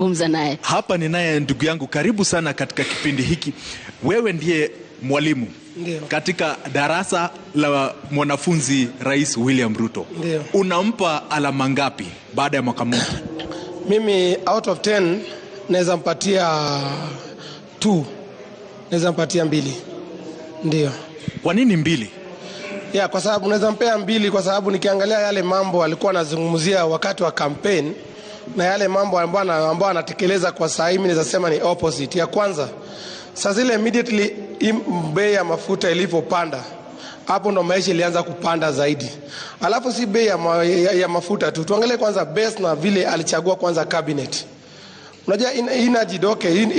Gumza naye. Hapa ninaye ndugu yangu, karibu sana katika kipindi hiki. Wewe ndiye mwalimu. Ndiyo. Katika darasa la mwanafunzi Rais William Ruto. Ndiyo. Unampa alama ngapi baada ya mwaka mmoja? Mimi out of 10 naweza mpatia 2. Naweza mpatia 2. Ndiyo. Kwa nini 2? Kwa sababu naweza mpea 2 kwa sababu nikiangalia yale mambo alikuwa anazungumzia wakati wa campaign na yale mambo ambayo anatekeleza kwa sasa, mimi naweza sema ni opposite. Ya kwanza, sasa zile immediately bei ya mafuta ilipopanda, hapo ndo maisha ilianza kupanda zaidi. Alafu si bei ya mafuta tu, tuangalie kwanza base na vile alichagua kwanza cabinet. Unajua energy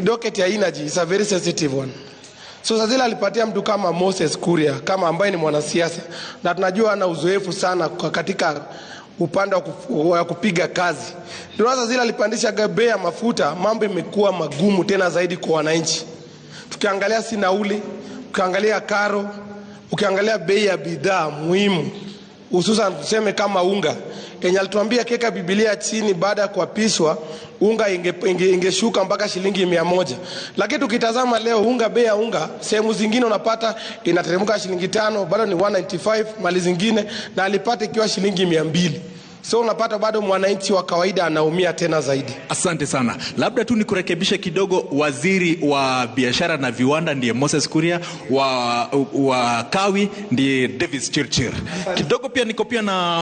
docket ya energy is a very sensitive one. So sasa zile alipatia mtu kama Moses Kuria, kama ambaye ni mwanasiasa na tunajua ana uzoefu sana katika upande wa kupiga kazi. Ndio sasa zile alipandisha bei ya mafuta, mambo imekuwa magumu tena zaidi kwa wananchi. Tukiangalia si nauli, ukiangalia karo, ukiangalia bei ya bidhaa muhimu, hususan tuseme kama unga. Kenya alituambia keka Biblia chini baada ya kuapishwa unga ingeshuka mpaka shilingi 100. Lakini tukitazama leo bei ya unga sehemu zingine unapata inateremka shilingi 5, bado ni 195, mali zingine na alipata ikiwa shilingi 200. So unapata bado mwananchi wa kawaida anaumia tena zaidi. Asante sana. Labda tu nikurekebishe kidogo, waziri wa biashara na viwanda ndiye Moses Kuria, wa Kawi ndiye Davis Chirchir. Kidogo pia niko pia na